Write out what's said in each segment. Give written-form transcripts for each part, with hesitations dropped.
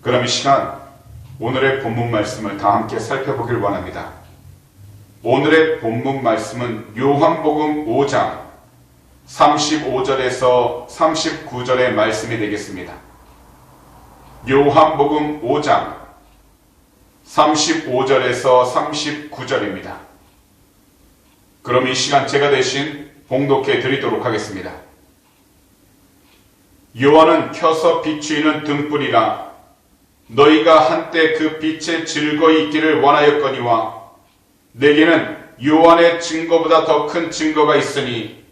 그럼 이 시간 오늘의 본문 말씀을 다 함께 살펴보길 원합니다. 오늘의 본문 말씀은 요한복음 5장 35절에서 39절의 말씀이 되겠습니다. 요한복음 5장 35절에서 39절입니다. 그럼 이 시간 제가 대신 봉독해 드리도록 하겠습니다. 요한은 켜서 비추이는 등불이라 너희가 한때 그 빛에 즐거이 있기를 원하였거니와 내게는 요한의 증거보다 더 큰 증거가 있으니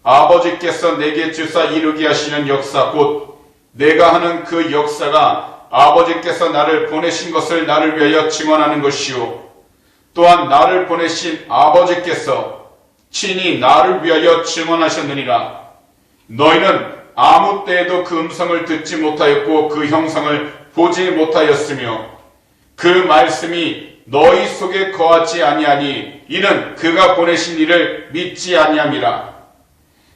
아버지께서 내게 주사 이루게 하시는 역사 곧 내가 하는 그 역사가 아버지께서 나를 보내신 것을 나를 위하여 증언하는 것이요 또한 나를 보내신 아버지께서 친히 나를 위하여 증언하셨느니라. 너희는 아무 때에도 그 음성을 듣지 못하였고 그 형상을 보지 못하였으며 그 말씀이 너희 속에 거하지 아니하니 이는 그가 보내신 이를 믿지 아니함이라.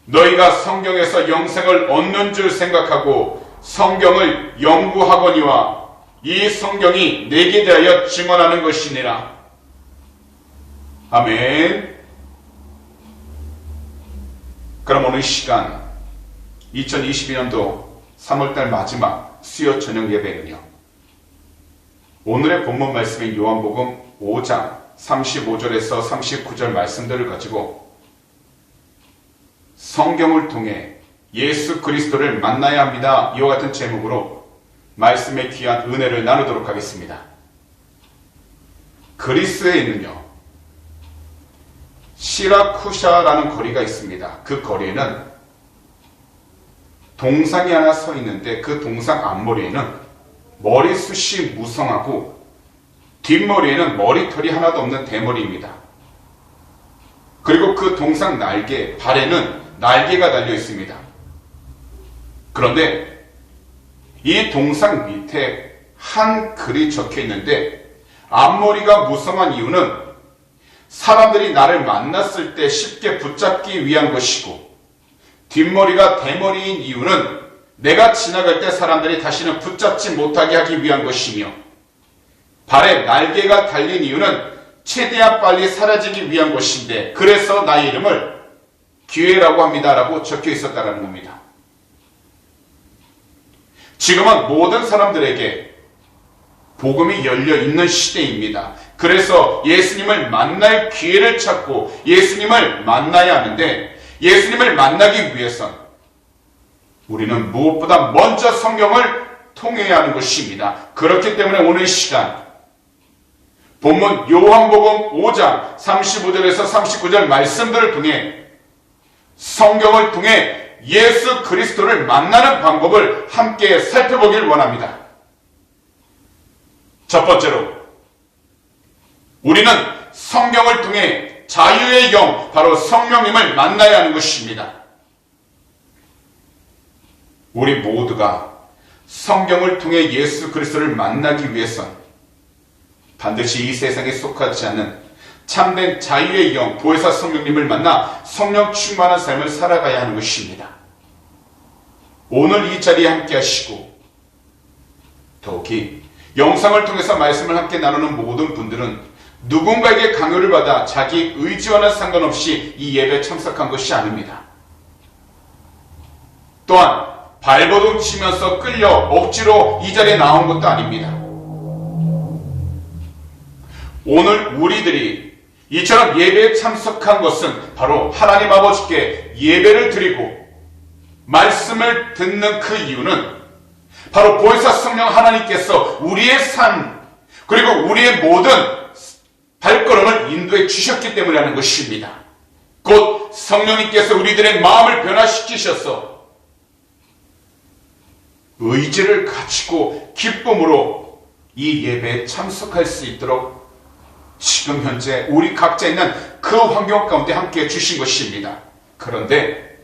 너희가 성경에서 영생을 얻는 줄 생각하고 성경을 연구하거니와 이 성경이 내게 대하여 증언하는 것이니라. 아멘. 그럼 오늘 시간 2022년도 3월달 마지막 수요 저녁 예배는요, 오늘의 본문 말씀인 요한복음 5장 35절에서 39절 말씀들을 가지고 성경을 통해 예수 그리스도를 만나야 합니다. 이와 같은 제목으로 말씀의 귀한 은혜를 나누도록 하겠습니다. 그리스에 있는요, 시라쿠샤라는 거리가 있습니다. 그 거리에는 동상이 하나 서 있는데 그 동상 앞머리에는 머리숱이 무성하고 뒷머리에는 머리털이 하나도 없는 대머리입니다. 그리고 그 동상 날개, 발에는 날개가 달려 있습니다. 그런데 이 동상 밑에 한 글이 적혀 있는데 앞머리가 무성한 이유는 사람들이 나를 만났을 때 쉽게 붙잡기 위한 것이고 뒷머리가 대머리인 이유는 내가 지나갈 때 사람들이 다시는 붙잡지 못하게 하기 위한 것이며 발에 날개가 달린 이유는 최대한 빨리 사라지기 위한 것인데 그래서 나의 이름을 기회라고 합니다 라고 적혀 있었다는 겁니다. 지금은 모든 사람들에게 복음이 열려 있는 시대입니다. 그래서 예수님을 만날 기회를 찾고 예수님을 만나야 하는데 예수님을 만나기 위해선 우리는 무엇보다 먼저 성경을 통해야 하는 것입니다. 그렇기 때문에 오늘 시간 본문 요한복음 5장 35절에서 39절 말씀들을 통해 성경을 통해 예수 그리스도를 만나는 방법을 함께 살펴보길 원합니다. 첫 번째로 우리는 성경을 통해 자유의 영, 바로 성령님을 만나야 하는 것입니다. 우리 모두가 성경을 통해 예수 그리스도를 만나기 위해선 반드시 이 세상에 속하지 않는 참된 자유의 영, 보혜사 성령님을 만나 성령 충만한 삶을 살아가야 하는 것입니다. 오늘 이 자리에 함께 하시고 더욱이 영상을 통해서 말씀을 함께 나누는 모든 분들은 누군가에게 강요를 받아 자기 의지와는 상관없이 이 예배에 참석한 것이 아닙니다. 또한 발버둥 치면서 끌려 억지로 이 자리에 나온 것도 아닙니다. 오늘 우리들이 이처럼 예배에 참석한 것은 바로 하나님 아버지께 예배를 드리고 말씀을 듣는 그 이유는 바로 보혜사 성령 하나님께서 우리의 삶 그리고 우리의 모든 발걸음을 인도해 주셨기 때문이라는 것입니다. 곧 성령님께서 우리들의 마음을 변화시키셔서 의지를 가지고 기쁨으로 이 예배에 참석할 수 있도록 지금 현재 우리 각자 있는 그 환경 가운데 함께 주신 것입니다. 그런데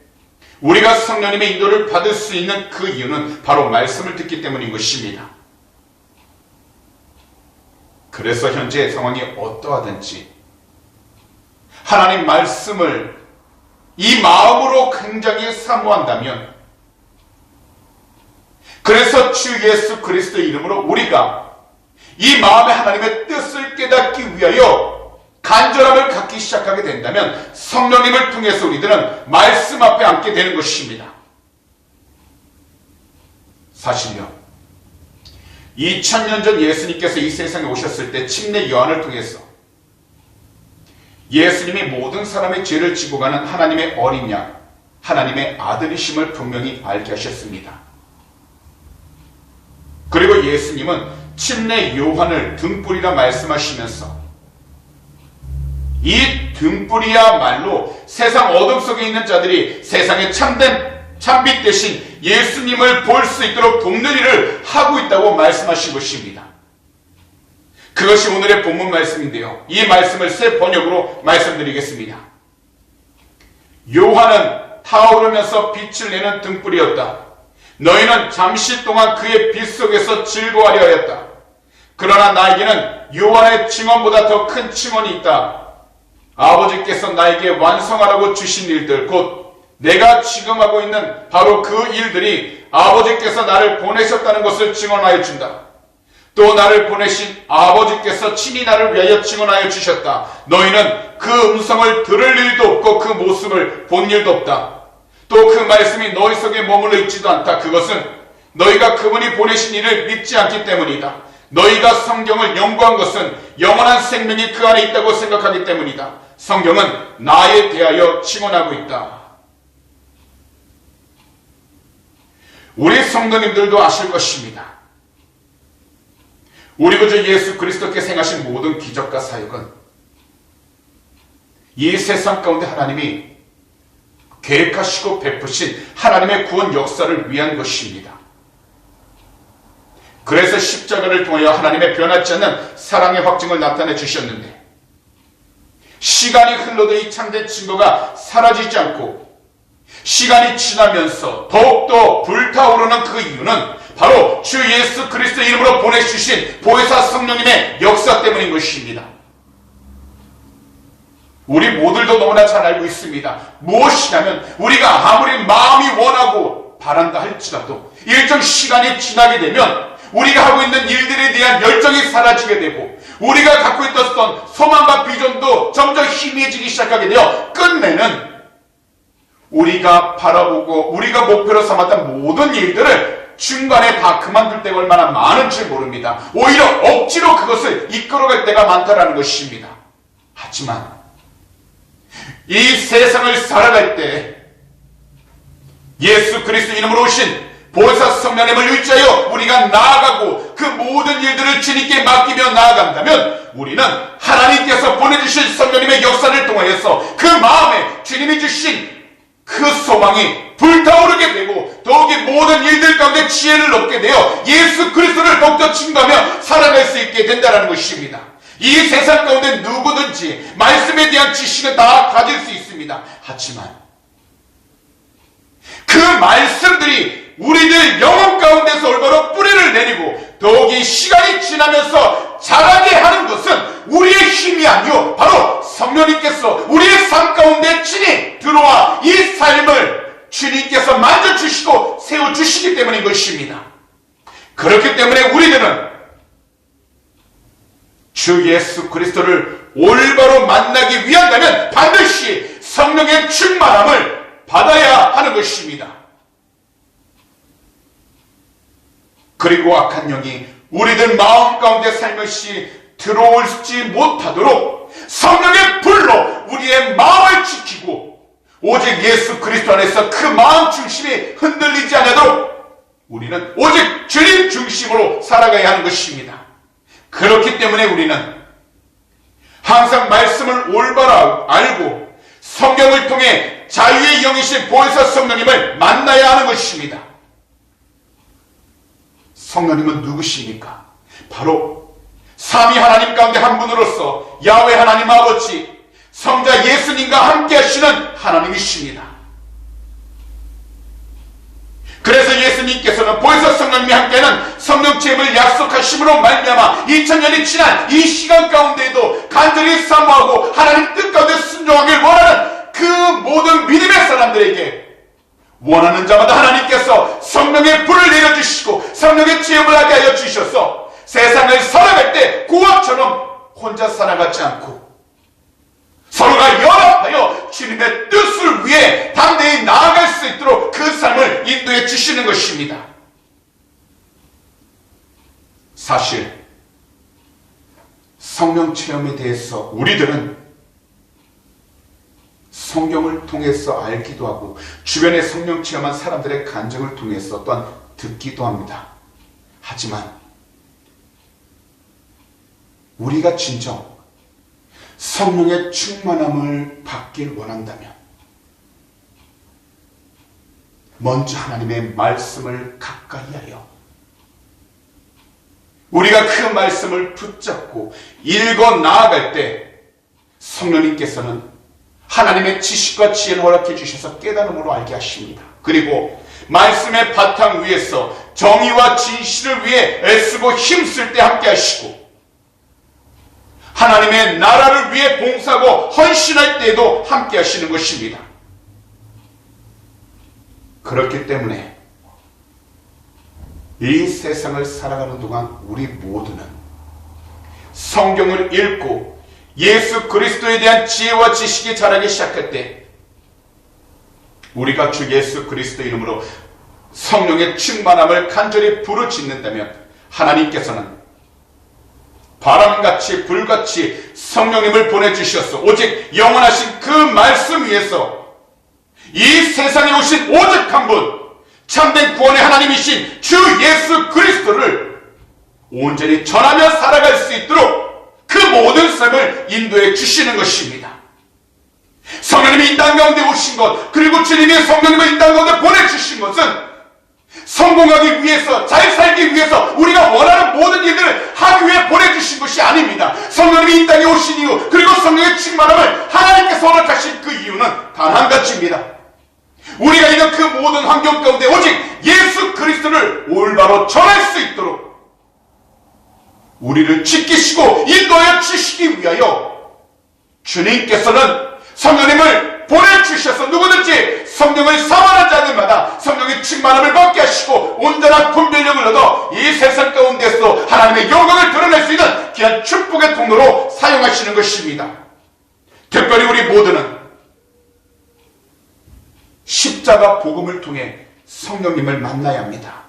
우리가 성령님의 인도를 받을 수 있는 그 이유는 바로 말씀을 듣기 때문인 것입니다. 그래서 현재의 상황이 어떠하든지 하나님 말씀을 이 마음으로 굉장히 사모한다면 그래서 주 예수 그리스도의 이름으로 우리가 이 마음의 하나님의 뜻을 깨닫기 위하여 간절함을 갖기 시작하게 된다면 성령님을 통해서 우리들은 말씀 앞에 앉게 되는 것입니다. 사실요, 2000년 전 예수님께서 이 세상에 오셨을 때 침례 요한을 통해서 예수님이 모든 사람의 죄를 지고 가는 하나님의 어린 양, 하나님의 아들이심을 분명히 알게 하셨습니다. 그리고 예수님은 침례 요한을 등불이라 말씀하시면서 이 등불이야말로 세상 어둠 속에 있는 자들이 세상의 참된 참빛 대신 예수님을 볼 수 있도록 돕는 일을 하고 있다고 말씀하신 것입니다. 그것이 오늘의 본문 말씀인데요. 이 말씀을 새 번역으로 말씀드리겠습니다. 요한은 타오르면서 빛을 내는 등불이었다. 너희는 잠시 동안 그의 빛 속에서 즐거워하려 하였다. 그러나 나에게는 요한의 증언보다 더 큰 증언이 있다. 아버지께서 나에게 완성하라고 주신 일들, 곧 내가 지금 하고 있는 바로 그 일들이 아버지께서 나를 보내셨다는 것을 증언하여 준다. 또 나를 보내신 아버지께서 친히 나를 위하여 증언하여 주셨다. 너희는 그 음성을 들을 일도 없고 그 모습을 본 일도 없다. 또 그 말씀이 너희 속에 머물러 있지도 않다. 그것은 너희가 그분이 보내신 이를 믿지 않기 때문이다. 너희가 성경을 연구한 것은 영원한 생명이 그 안에 있다고 생각하기 때문이다. 성경은 나에 대하여 증언하고 있다. 우리 성도님들도 아실 것입니다. 우리 구주 예수 그리스도께서 행하신 모든 기적과 사역은 이 세상 가운데 하나님이 계획하시고 베푸신 하나님의 구원 역사를 위한 것입니다. 그래서 십자가를 통하여 하나님의 변하지 않는 사랑의 확증을 나타내 주셨는데, 시간이 흘러도 이 참된 증거가 사라지지 않고 시간이 지나면서 더욱더 불타오르는 그 이유는 바로 주 예수 그리스도 이름으로 보내주신 보혜사 성령님의 역사 때문인 것입니다. 우리 모두도 너무나 잘 알고 있습니다. 무엇이냐면 우리가 아무리 마음이 원하고 바란다 할지라도 일정 시간이 지나게 되면 우리가 하고 있는 일들에 대한 열정이 사라지게 되고 우리가 갖고 있었던 소망과 비전도 점점 희미해지기 시작하게 되어 끝내는 우리가 바라보고 우리가 목표로 삼았던 모든 일들을 중간에 다 그만둘 때가 얼마나 많은지 모릅니다. 오히려 억지로 그것을 이끌어갈 때가 많다라는 것입니다. 하지만 이 세상을 살아갈 때 예수 그리스도 이름으로 오신 보혜사 성령님을 의지하여 우리가 나아가고 그 모든 일들을 주님께 맡기며 나아간다면 우리는 하나님께서 보내주신 성령님의 역사를 통하여서 그 마음에 주님이 주신 그 소망이 불타오르게 되고 더욱이 모든 일들 가운데 지혜를 얻게 되어 예수 그리스도를 더욱더 증거하며 살아갈 수 있게 된다는 것입니다. 이 세상 가운데 누구든지 말씀에 대한 지식은 다 가질 수 있습니다. 하지만 그 말씀들이 우리들 영혼 가운데서 올바로 뿌리를 내리고 더욱이 시간이 지나면서 자라게 하는 것은 우리의 힘이 아니요 바로 성령님께서 우리의 삶 가운데 친히 들어와 이 삶을 주님께서 만져주시고 세워주시기 때문인 것입니다. 그렇기 때문에 우리들은 주 예수 그리스도를 올바로 만나기 위한다면 반드시 성령의 충만함을 받아야 하는 것입니다. 그리고 악한 영이 우리들 마음 가운데 살며시 들어올지 못하도록 성령의 불로 우리의 마음을 지키고 오직 예수 그리스도 안에서 그 마음 중심이 흔들리지 않도록 우리는 오직 주님 중심으로 살아가야 하는 것입니다. 그렇기 때문에 우리는 항상 말씀을 올바로 알고 성경을 통해 자유의 영이신 보혜사 성령님을 만나야 하는 것입니다. 성령님은 누구십니까? 바로 삼위 하나님 가운데 한 분으로서 야훼 하나님 아버지 성자 예수님과 함께 하시는 하나님이십니다. 그래서 예수님께서는 보혜사 성령님이 함께하는 성령체험을 약속하심으로 말미암아 2000년이 지난 이 시간 가운데에도 간절히 사모하고 하나님 뜻 가운데 순종하길 원하는 그 모든 믿음의 사람들에게 원하는 자마다 하나님께서 성령의 불을 내려주시고 성령의 지음을 하게 하여 주셔서 세상을 살아갈 때 고아처럼 혼자 살아가지 않고 서로가 연합하여 주님의 뜻을 위해 담대히 나아갈 수 있도록 그 삶을 인도해 주시는 것입니다. 사실 성령 체험에 대해서 우리들은 성경을 통해서 알기도 하고 주변에 성령 체험한 사람들의 간증을 통해서 또한 듣기도 합니다. 하지만 우리가 진정 성령의 충만함을 받길 원한다면 먼저 하나님의 말씀을 가까이 하여 우리가 그 말씀을 붙잡고 읽어 나아갈 때 성령님께서는 하나님의 지식과 지혜를 허락해 주셔서 깨달음으로 알게 하십니다. 그리고 말씀의 바탕 위에서 정의와 진실을 위해 애쓰고 힘쓸 때 함께 하시고 하나님의 나라를 위해 봉사하고 헌신할 때에도 함께 하시는 것입니다. 그렇기 때문에 이 세상을 살아가는 동안 우리 모두는 성경을 읽고 예수 그리스도에 대한 지혜와 지식이 자라기 시작할 때 우리가 주 예수 그리스도 이름으로 성령의 충만함을 간절히 부르짖는다면 하나님께서는 바람같이 불같이 성령님을 보내주셔서 오직 영원하신 그 말씀 위에서 이 세상에 오신 오직 한 분 참된 구원의 하나님이신 주 예수 그리스도를 온전히 전하며 살아갈 수 있도록 그 모든 삶을 인도해 주시는 것입니다. 성령님이 이 땅 가운데 오신 것, 그리고 주님이 성령님을 이 땅 가운데 보내주신 것은 성공하기 위해서, 잘 살기 위해서, 우리가 원하는 모든 일들을 하기 위해 보내주신 것이 아닙니다. 성령님이 이 땅에 오신 이유, 그리고 성령의 충만함을 하나님께서 허락하신 그 이유는 단 한 가지입니다. 우리가 있는 그 모든 환경 가운데 오직 예수 그리스도를 올바로 전할 수 있도록 우리를 지키시고 인도하여 주시기 위하여 주님께서는 성령님을 보내주셔서 누구든지 성령을 사모하는 자들마다 성령의 충만함을 받게 하시고 온전한 분별력을 얻어 이 세상 가운데서 하나님의 영광을 드러낼 수 있는 귀한 축복의 통로로 사용하시는 것입니다. 특별히 우리 모두는 십자가 복음을 통해 성령님을 만나야 합니다.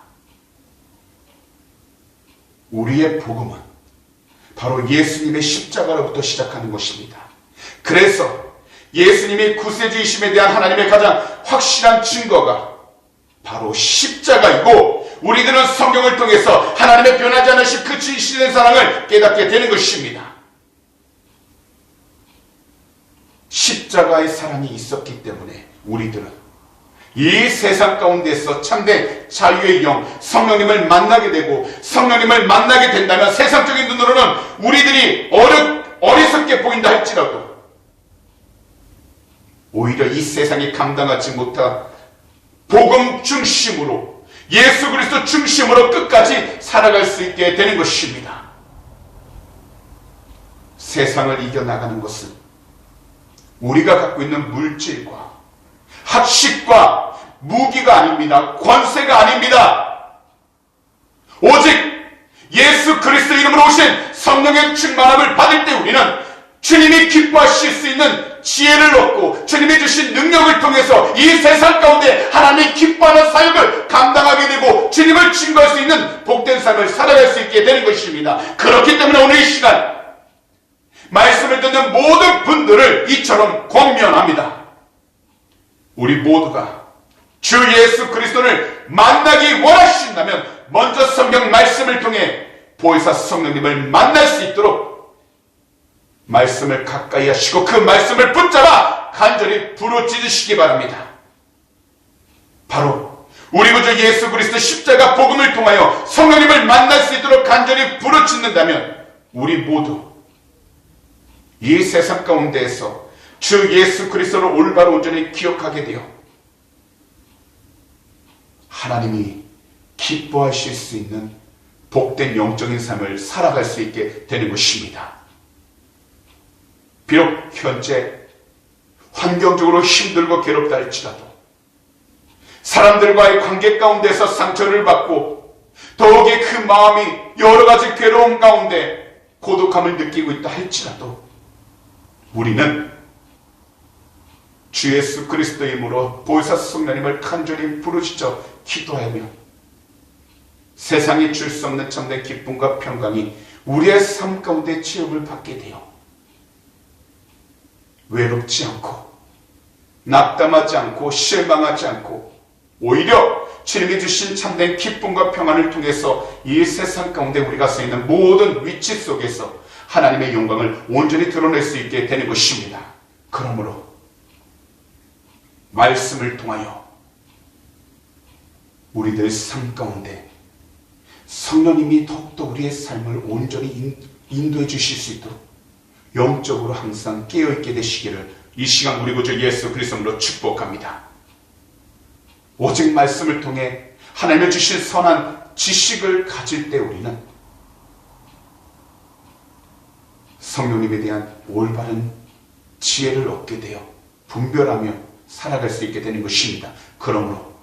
우리의 복음은 바로 예수님의 십자가로부터 시작하는 것입니다. 그래서 예수님이 구세주이심에 대한 하나님의 가장 확실한 증거가 바로 십자가이고 우리들은 성경을 통해서 하나님의 변하지 않으신 그 진실된 사랑을 깨닫게 되는 것입니다. 십자가의 사랑이 있었기 때문에 우리들은 이 세상 가운데서 참된 자유의 영, 성령님을 만나게 되고 성령님을 만나게 된다면 세상적인 눈으로는 우리들이 어리석게 보인다 할지라도 오히려 이 세상이 감당하지 못한 복음 중심으로 예수 그리스도 중심으로 끝까지 살아갈 수 있게 되는 것입니다. 세상을 이겨나가는 것은 우리가 갖고 있는 물질과 학식과 무기가 아닙니다. 권세가 아닙니다. 오직 예수 그리스도 이름으로 오신 성령의 충만함을 받을 때 우리는 주님이 기뻐하실 수 있는 지혜를 얻고 주님이 주신 능력을 통해서 이 세상 가운데 하나님이 기뻐하는 사역을 감당하게 되고 주님을 증거할 수 있는 복된 삶을 살아갈 수 있게 되는 것입니다. 그렇기 때문에 오늘 이 시간 말씀을 듣는 모든 분들을 이처럼 권면합니다. 우리 모두가 주 예수 그리스도를 만나기 원하신다면 먼저 성경 말씀을 통해 보혜사 성령님을 만날 수 있도록 말씀을 가까이 하시고 그 말씀을 붙잡아 간절히 부르짖으시기 바랍니다. 바로 우리 구주 예수 그리스도 십자가 복음을 통하여 성령님을 만날 수 있도록 간절히 부르짖는다면 우리 모두 이 세상 가운데에서 주 예수 그리스도를 올바로 온전히 기억하게 되어 하나님이 기뻐하실 수 있는 복된 영적인 삶을 살아갈 수 있게 되는 것입니다. 비록 현재 환경적으로 힘들고 괴롭다 할지라도 사람들과의 관계 가운데서 상처를 받고 더욱이 그 마음이 여러 가지 괴로움 가운데 고독함을 느끼고 있다 할지라도 우리는 주 예수 그리스도의 이름으로 보혜사 성령님을 간절히 부르짖어 기도하며 세상이 줄 수 없는 참된 기쁨과 평강이 우리의 삶 가운데 체험을 받게 되어 외롭지 않고 낙담하지 않고 실망하지 않고 오히려 주님이 주신 참된 기쁨과 평안을 통해서 이 세상 가운데 우리가 서 있는 모든 위치 속에서 하나님의 영광을 온전히 드러낼 수 있게 되는 것입니다. 그러므로 말씀을 통하여 우리들 삶 가운데 성령님이 더욱더 우리의 삶을 온전히 인도해 주실 수 있도록 영적으로 항상 깨어있게 되시기를 이 시간 우리 구주 예수 그리스도로 축복합니다. 오직 말씀을 통해 하나님의 주신 선한 지식을 가질 때 우리는 성령님에 대한 올바른 지혜를 얻게 되어 분별하며 살아갈 수 있게 되는 것입니다. 그러므로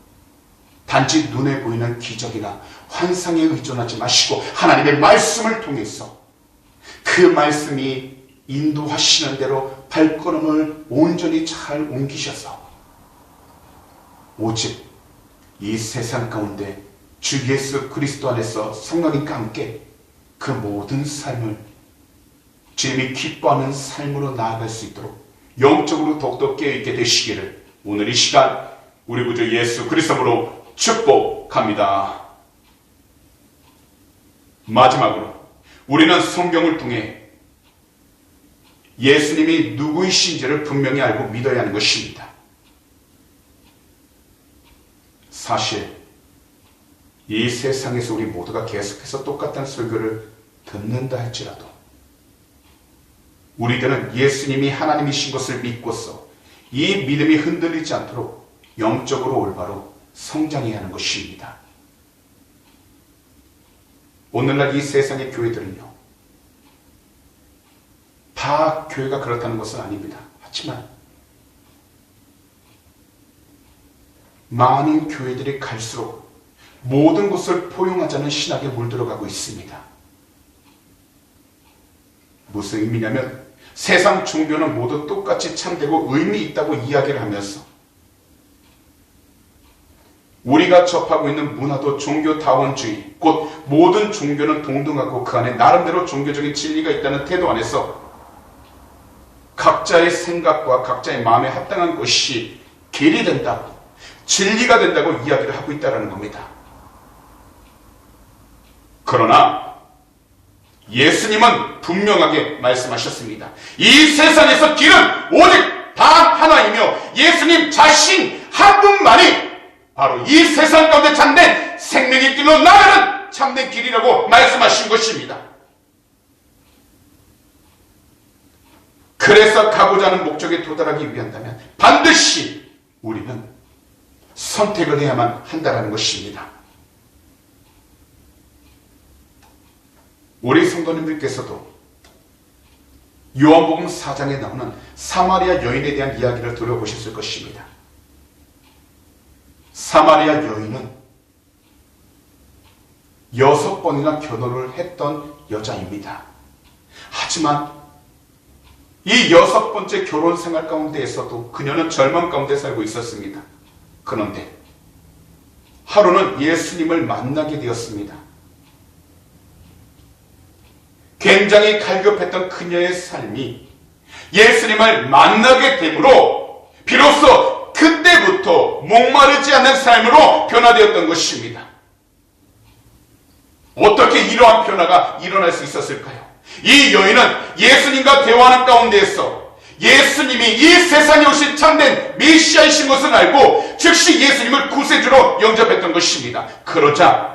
단지 눈에 보이는 기적이나 환상에 의존하지 마시고 하나님의 말씀을 통해서 그 말씀이 인도하시는 대로 발걸음을 온전히 잘 옮기셔서 오직 이 세상 가운데 주 예수 그리스도 안에서 성령님과 함께 그 모든 삶을 주님이 기뻐하는 삶으로 나아갈 수 있도록 영적으로 더욱더 깨어있게 되시기를 오늘 이 시간 우리 구주 예수 그리스도로 축복합니다. 마지막으로 우리는 성경을 통해 예수님이 누구이신지를 분명히 알고 믿어야 하는 것입니다. 사실 이 세상에서 우리 모두가 계속해서 똑같은 설교를 듣는다 할지라도 우리들은 예수님이 하나님이신 것을 믿고서 이 믿음이 흔들리지 않도록 영적으로 올바로 성장해야 하는 것입니다. 오늘날 이 세상의 교회들은요, 다 교회가 그렇다는 것은 아닙니다. 하지만 많은 교회들이 갈수록 모든 것을 포용하자는 신학에 물들어가고 있습니다. 무슨 의미냐면 세상 종교는 모두 똑같이 참되고 의미 있다고 이야기를 하면서 우리가 접하고 있는 문화도 종교다원주의, 곧 모든 종교는 동등하고 그 안에 나름대로 종교적인 진리가 있다는 태도 안에서 각자의 생각과 각자의 마음에 합당한 것이 길이 된다고, 진리가 된다고 이야기를 하고 있다는 겁니다. 그러나 예수님은 분명하게 말씀하셨습니다. 이 세상에서 길은 오직 단 하나이며 예수님 자신 한 분만이 바로 이 세상 가운데 참된 생명의 길로 나아가는 참된 길이라고 말씀하신 것입니다. 그래서 가고자 하는 목적에 도달하기 위한다면 반드시 우리는 선택을 해야만 한다는 것입니다. 우리 성도님들께서도 요한복음 4장에 나오는 사마리아 여인에 대한 이야기를 들어보셨을 것입니다. 사마리아 여인은 6번이나 결혼을 했던 여자입니다. 하지만 이 6번째 결혼 생활 가운데에서도 그녀는 절망 가운데 살고 있었습니다. 그런데 하루는 예수님을 만나게 되었습니다. 굉장히 갈급했던 그녀의 삶이 예수님을 만나게 되므로 비로소 그때부터 목마르지 않는 삶으로 변화되었던 것입니다. 어떻게 이러한 변화가 일어날 수 있었을까요? 이 여인은 예수님과 대화하는 가운데에서 예수님이 이 세상에 오신 참된 메시아이신 것을 알고 즉시 예수님을 구세주로 영접했던 것입니다. 그러자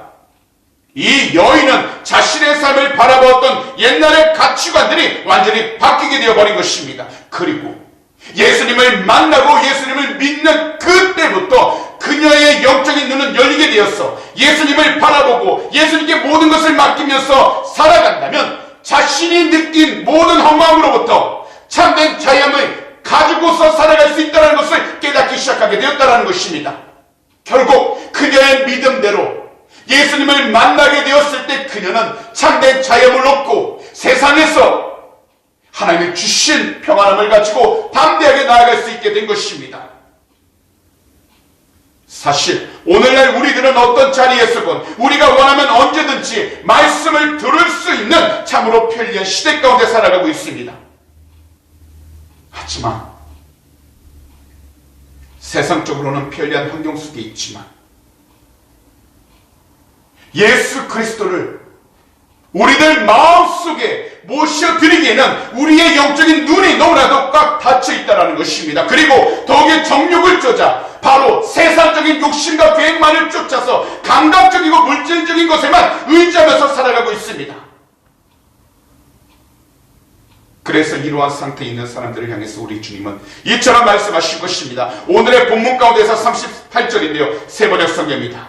이 여인은 자신의 삶을 바라보았던 옛날의 가치관들이 완전히 바뀌게 되어버린 것입니다. 그리고 예수님을 만나고 예수님을 믿는 그때부터 그녀의 영적인 눈은 열리게 되었어. 예수님을 바라보고 예수님께 모든 것을 맡기면서 살아간다면 자신이 느낀 모든 허무함으로부터 참된 자유함을 가지고서 살아갈 수 있다는 것을 깨닫기 시작하게 되었다는 것입니다. 결국 그녀의 믿음대로 예수님을 만나게 되었을 때 그녀는 참된 자유를 얻고 세상에서 하나님이 주신 평안함을 가지고 담대하게 나아갈 수 있게 된 것입니다. 사실 오늘날 우리들은 어떤 자리에서건 우리가 원하면 언제든지 말씀을 들을 수 있는 참으로 편리한 시대 가운데 살아가고 있습니다. 하지만 세상적으로는 편리한 환경 속에 있지만 예수 그리스도를 우리들 마음속에 모셔드리기에는 우리의 영적인 눈이 너무나도 꽉 닫혀 있다는 것입니다. 그리고 더욱이 정욕을 쫓아 바로 세상적인 욕심과 계획만을 쫓아서 감각적이고 물질적인 것에만 의지하면서 살아가고 있습니다. 그래서 이러한 상태에 있는 사람들을 향해서 우리 주님은 이처럼 말씀하신 것입니다. 오늘의 본문 가운데서 38절인데요. 세 번역 성경입니다.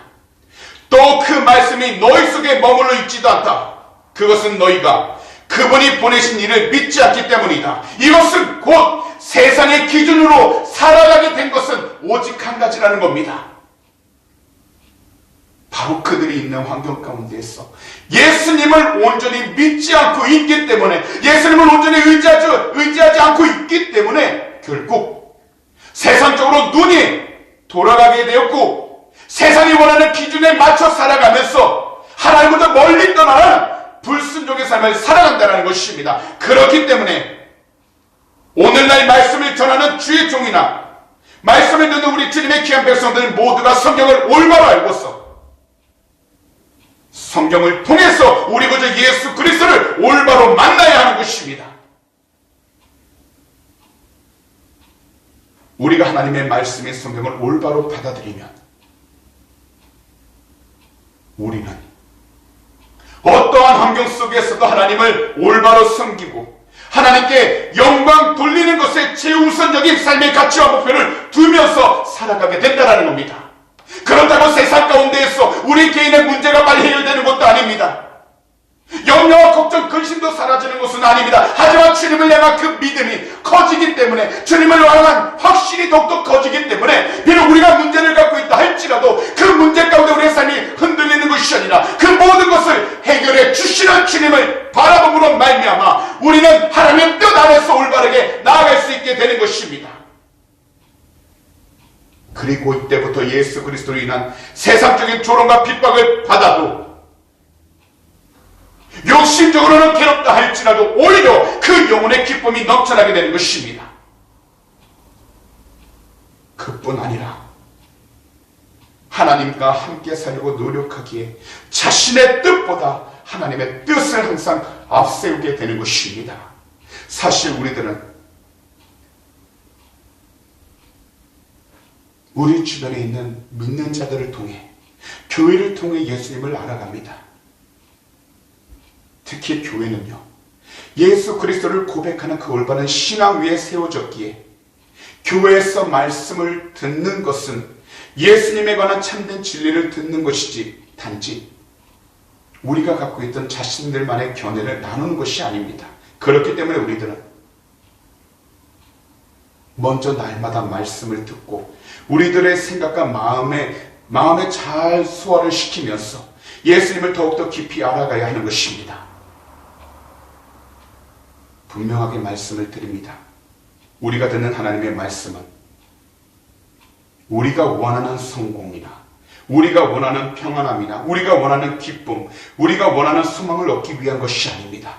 또 그 말씀이 너희 속에 머물러 있지도 않다. 그것은 너희가 그분이 보내신 이를 믿지 않기 때문이다. 이것은 곧 세상의 기준으로 살아가게 된 것은 오직 한 가지라는 겁니다. 바로 그들이 있는 환경 가운데에서 예수님을 온전히 믿지 않고 있기 때문에, 예수님을 온전히 의지하지 않고 있기 때문에 결국 세상적으로 눈이 돌아가게 되었고 세상이 원하는 기준에 맞춰 살아가면서 하나님보다 멀리 떠나는 불순종의 삶을 살아간다는 것입니다. 그렇기 때문에 오늘날 말씀을 전하는 주의 종이나 말씀을 듣는 우리 주님의 귀한 백성들 모두가 성경을 올바로 알고서 성경을 통해서 우리 구주 예수 그리스도를 올바로 만나야 하는 것입니다. 우리가 하나님의 말씀의 성경을 올바로 받아들이면 우리는 어떠한 환경 속에서도 하나님을 올바로 섬기고 하나님께 영광 돌리는 것에 최우선적인 삶의 가치와 목표를 두면서 살아가게 된다는 겁니다. 그렇다고 세상 가운데에서 우리 개인의 문제가 빨리 해결되는 것도 아닙니다. 염려와 걱정, 근심도 사라지는 것은 아닙니다. 하지만 주님을 향한 그 믿음이 커지기 때문에, 주님을 향한 확신이 더욱더 커지기 때문에 비록 우리가 문제를 갖고 있다 할지라도 그 문제 가운데 우리의 삶이 흔들리는 것이 아니라 그 모든 것을 해결해 주시는 주님을 바라봄으로 말미암아 우리는 하나님의 뜻 안에서 올바르게 나아갈 수 있게 되는 것입니다. 그리고 이때부터 예수 그리스도로 인한 세상적인 조롱과 핍박을 받아도 욕심적으로는 괴롭다 할지라도 오히려 그 영혼의 기쁨이 넘쳐나게 되는 것입니다. 그뿐 아니라 하나님과 함께 살려고 노력하기에 자신의 뜻보다 하나님의 뜻을 항상 앞세우게 되는 것입니다. 사실 우리들은 우리 주변에 있는 믿는 자들을 통해, 교회를 통해 예수님을 알아갑니다. 특히 교회는요, 예수 그리스도를 고백하는 그 올바른 신앙 위에 세워졌기에 교회에서 말씀을 듣는 것은 예수님에 관한 참된 진리를 듣는 것이지 단지 우리가 갖고 있던 자신들만의 견해를 나누는 것이 아닙니다. 그렇기 때문에 우리들은 먼저 날마다 말씀을 듣고 우리들의 생각과 마음에 잘 소화를 시키면서 예수님을 더욱더 깊이 알아가야 하는 것입니다. 분명하게 말씀을 드립니다. 우리가 듣는 하나님의 말씀은 우리가 원하는 성공이나 우리가 원하는 평안함이나 우리가 원하는 기쁨, 우리가 원하는 소망을 얻기 위한 것이 아닙니다.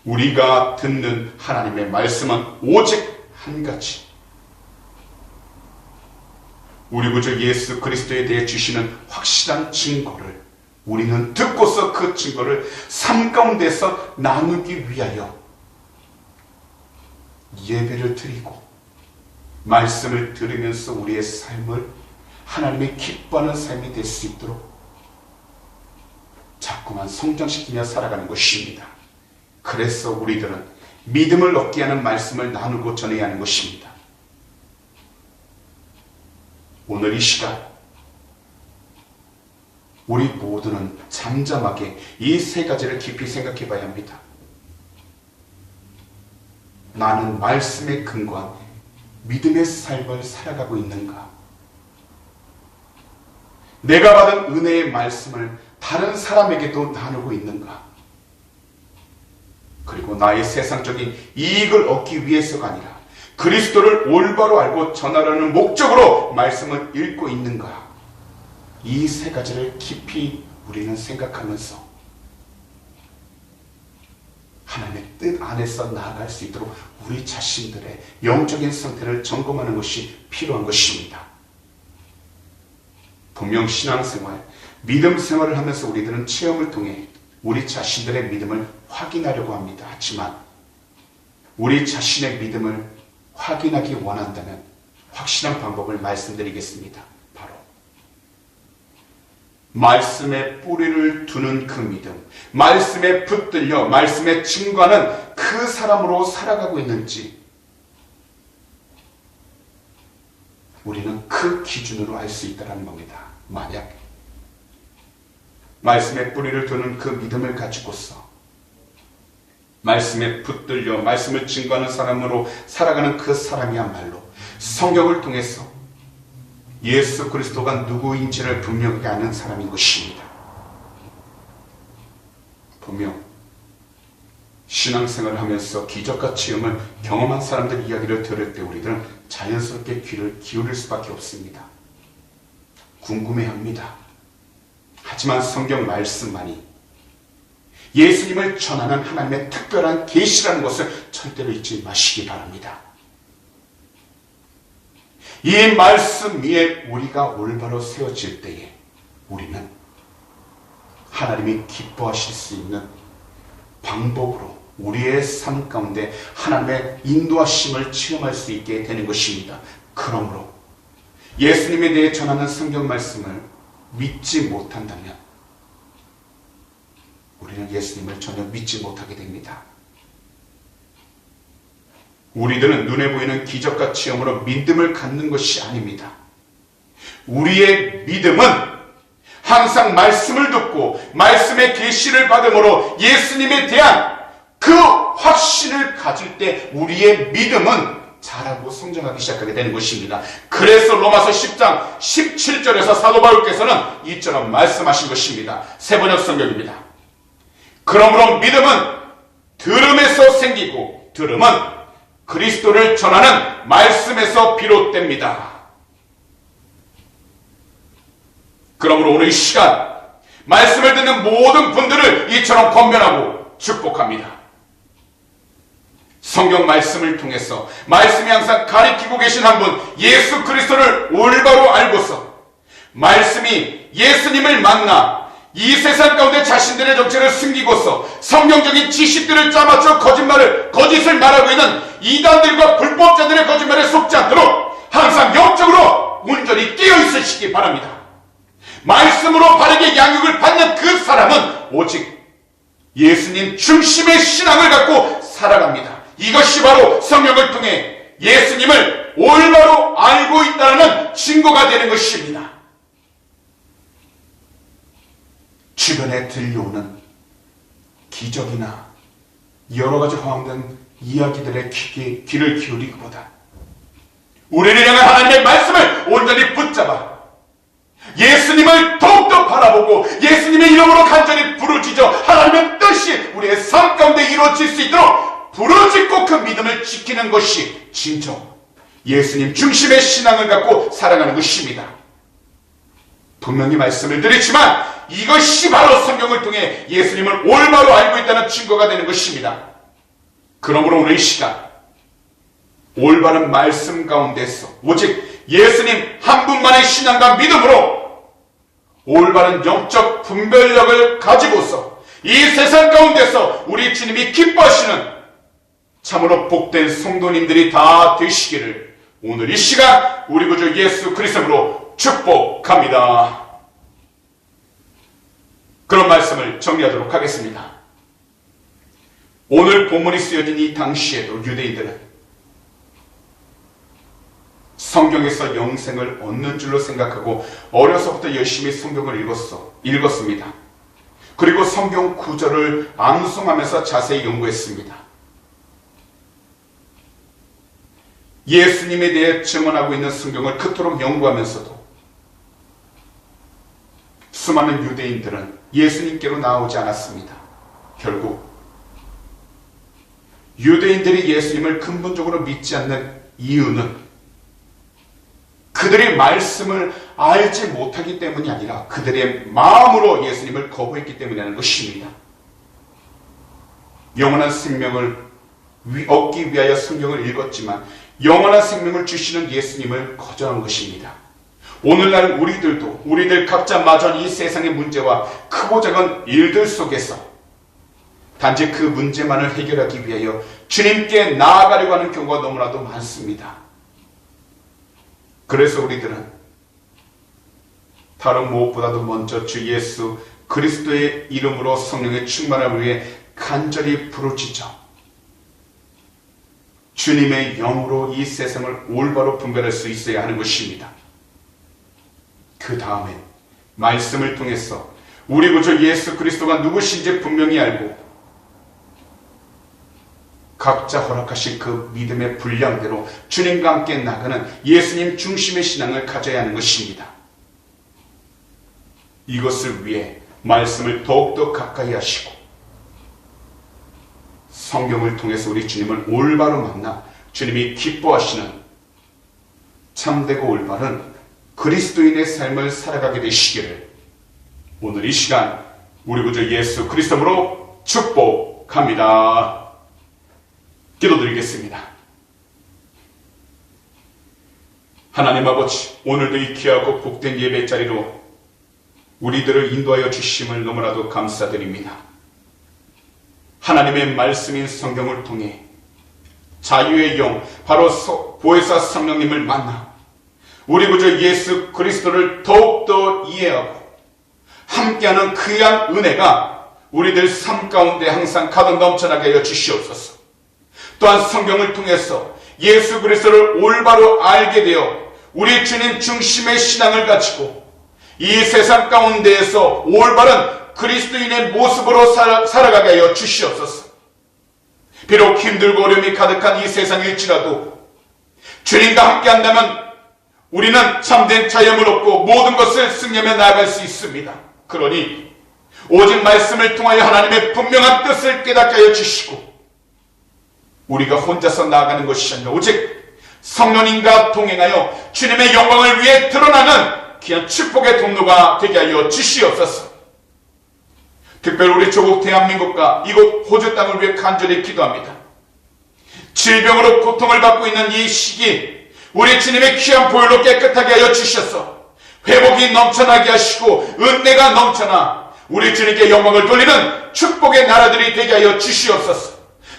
우리가 듣는 하나님의 말씀은 오직 한 가지, 우리 구주 예수 그리스도에 대해 주시는 확실한 증거를 우리는 듣고서 그 증거를 삶 가운데서 나누기 위하여 예배를 드리고 말씀을 들으면서 우리의 삶을 하나님의 기뻐하는 삶이 될 수 있도록 자꾸만 성장시키며 살아가는 것입니다. 그래서 우리들은 믿음을 얻게 하는 말씀을 나누고 전해야 하는 것입니다. 오늘 이 시간 우리 모두는 잠잠하게 이 세 가지를 깊이 생각해 봐야 합니다. 나는 말씀에 근거한 믿음의 삶을 살아가고 있는가? 내가 받은 은혜의 말씀을 다른 사람에게도 나누고 있는가? 그리고 나의 세상적인 이익을 얻기 위해서가 아니라 그리스도를 올바로 알고 전하라는 목적으로 말씀을 읽고 있는가? 이 세 가지를 깊이 우리는 생각하면서 하나님의 뜻 안에서 나아갈 수 있도록 우리 자신들의 영적인 상태를 점검하는 것이 필요한 것입니다. 분명 신앙생활, 믿음 생활을 하면서 우리들은 체험을 통해 우리 자신들의 믿음을 확인하려고 합니다. 하지만 우리 자신의 믿음을 확인하기 원한다면 확실한 방법을 말씀드리겠습니다. 바로 말씀에 뿌리를 두는 그 믿음, 말씀에 붙들려 말씀에 증거하는 그 사람으로 살아가고 있는지 우리는 그 기준으로 알 수 있다는 겁니다. 만약 말씀에 뿌리를 두는 그 믿음을 가지고서 말씀에 붙들려 말씀을 증거하는 사람으로 살아가는 그 사람이야말로 성경을 통해서 예수 그리스도가 누구인지를 분명하게 아는 사람인 것입니다. 분명 신앙생활을 하면서 기적과 체험을 경험한 사람들 이야기를 들을 때 우리들은 자연스럽게 귀를 기울일 수밖에 없습니다. 궁금해합니다. 하지만 성경 말씀만이 예수님을 전하는 하나님의 특별한 계시라는 것을 절대로 잊지 마시기 바랍니다. 이 말씀 위에 우리가 올바로 세워질 때에 우리는 하나님이 기뻐하실 수 있는 방법으로 우리의 삶 가운데 하나님의 인도하심을 체험할 수 있게 되는 것입니다. 그러므로 예수님에 대해 전하는 성경 말씀을 믿지 못한다면 우리는 예수님을 전혀 믿지 못하게 됩니다. 우리들은 눈에 보이는 기적과 체험으로 믿음을 갖는 것이 아닙니다. 우리의 믿음은 항상 말씀을 듣고 말씀의 계시를 받음으로 예수님에 대한 그 확신을 가질 때 우리의 믿음은 자라고 성장하기 시작하게 되는 것입니다. 그래서 로마서 10장 17절에서 사도 바울께서는 이처럼 말씀하신 것입니다. 세번역 성경입니다. 그러므로 믿음은 들음에서 생기고 들음은 그리스도를 전하는 말씀에서 비롯됩니다. 그러므로 오늘 이 시간 말씀을 듣는 모든 분들을 이처럼 권면하고 축복합니다. 성경 말씀을 통해서 말씀이 항상 가리키고 계신 한 분 예수 그리스도를 올바로 알고서 말씀이 예수님을 만나 이 세상 가운데 자신들의 정체를 숨기고서 성경적인 지식들을 짜맞춰 거짓을 말하고 있는 이단들과 불법자들의 거짓말에 속지 않도록 항상 영적으로 온전히 깨어있으시기 바랍니다. 말씀으로 바르게 양육을 받는 그 사람은 오직 예수님 중심의 신앙을 갖고 살아갑니다. 이것이 바로 성경을 통해 예수님을 올바로 알고 있다는 증거가 되는 것입니다. 주변에 들려오는 기적이나 여러 가지 허황된 이야기들의 귀를 기울이기보다 우리를 향한 하나님의 말씀을 온전히 붙잡아 예수님을 더욱더 바라보고 예수님의 이름으로 간절히 부르짖어 하나님의 뜻이 우리의 삶 가운데 이루어질 수 있도록 부르짖고 그 믿음을 지키는 것이 진정 예수님 중심의 신앙을 갖고 살아가는 것입니다. 분명히 말씀을 드리지만 이것이 바로 성경을 통해 예수님을 올바로 알고 있다는 증거가 되는 것입니다. 그러므로 오늘 이 시간 올바른 말씀 가운데서 오직 예수님 한 분만의 신앙과 믿음으로 올바른 영적 분별력을 가지고서 이 세상 가운데서 우리 주님이 기뻐하시는 참으로 복된 성도님들이 다 되시기를 오늘 이 시간 우리 구주 예수 그리스도로 축복합니다. 그런 말씀을 정리하도록 하겠습니다. 오늘 본문이 쓰여진 이 당시에도 유대인들은 성경에서 영생을 얻는 줄로 생각하고 어려서부터 열심히 성경을 읽었습니다. 그리고 성경 구절을 암송하면서 자세히 연구했습니다. 예수님에 대해 증언하고 있는 성경을 그토록 연구하면서도 수많은 유대인들은 예수님께로 나오지 않았습니다. 결국 유대인들이 예수님을 근본적으로 믿지 않는 이유는 그들이 말씀을 알지 못하기 때문이 아니라 그들의 마음으로 예수님을 거부했기 때문이라는 것입니다. 영원한 생명을 얻기 위하여 성경을 읽었지만 영원한 생명을 주시는 예수님을 거절한 것입니다. 오늘날 우리들 각자 마주한 이 세상의 문제와 크고 작은 일들 속에서 단지 그 문제만을 해결하기 위하여 주님께 나아가려고 하는 경우가 너무나도 많습니다. 그래서 우리들은 다른 무엇보다도 먼저 주 예수 그리스도의 이름으로 성령의 충만함을 위해 간절히 부르짖어 주님의 영으로 이 세상을 올바로 분별할 수 있어야 하는 것입니다. 그 다음에 말씀을 통해서 우리 구주 예수 그리스도가 누구신지 분명히 알고 각자 허락하신 그 믿음의 분량대로 주님과 함께 나가는 예수님 중심의 신앙을 가져야 하는 것입니다. 이것을 위해 말씀을 더욱더 가까이 하시고 성경을 통해서 우리 주님을 올바로 만나 주님이 기뻐하시는 참되고 올바른 그리스도인의 삶을 살아가게 되시기를 오늘 이 시간 우리 구주 예수 그리스도로 축복합니다. 기도드리겠습니다. 하나님 아버지, 오늘도 이 귀하고 복된 예배 자리로 우리들을 인도하여 주심을 너무나도 감사드립니다. 하나님의 말씀인 성경을 통해 자유의 영, 바로 보혜사 성령님을 만나 우리 구주 예수 그리스도를 더욱더 이해하고 함께하는 귀한 은혜가 우리들 삶 가운데 항상 가득 넘쳐나게 하여 주시옵소서. 또한 성경을 통해서 예수 그리스도를 올바로 알게 되어 우리 주님 중심의 신앙을 가지고 이 세상 가운데에서 올바른 그리스도인의 모습으로 살아가게 하여 주시옵소서. 비록 힘들고 어려움이 가득한 이 세상일지라도 주님과 함께 한다면 우리는 참된 자유함을 얻고 모든 것을 승리하며 나아갈 수 있습니다. 그러니 오직 말씀을 통하여 하나님의 분명한 뜻을 깨닫게 하여 주시고 우리가 혼자서 나아가는 것이 아니라 오직 성령님과 동행하여 주님의 영광을 위해 드러나는 귀한 축복의 통로가 되게 하여 주시옵소서. 특별히 우리 조국 대한민국과 이곳 호주 땅을 위해 간절히 기도합니다. 질병으로 고통을 받고 있는 이 시기 우리 주님의 귀한 보혈로 깨끗하게 하여 주셔서 회복이 넘쳐나게 하시고 은혜가 넘쳐나 우리 주님께 영광을 돌리는 축복의 나라들이 되게 하여 주시옵소서.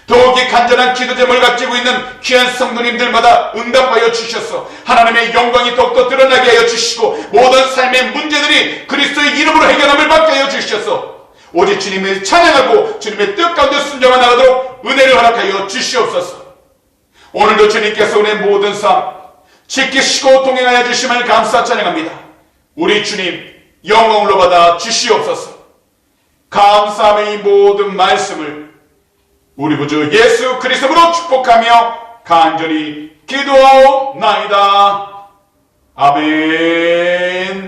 더욱이 간절한 기도 제목을 가지고 있는 귀한 성도님들마다 응답하여 주셔서 하나님의 영광이 더욱더 드러나게 하여 주시고 모든 삶의 문제들이 그리스도의 이름으로 해결함을 받게 하여 주셔서 오직 주님을 찬양하고 주님의 뜻 가운데 순종하 나가도록 은혜를 허락하여 주시옵소서. 오늘도 주님께서 우리의 모든 삶 지키시고 동행하여 주심을 감사 찬양합니다. 우리 주님 영광으로 받아 주시옵소서. 감사함의 이 모든 말씀을 우리 구주 예수 그리스도로 축복하며 간절히 기도하옵나이다. 아멘.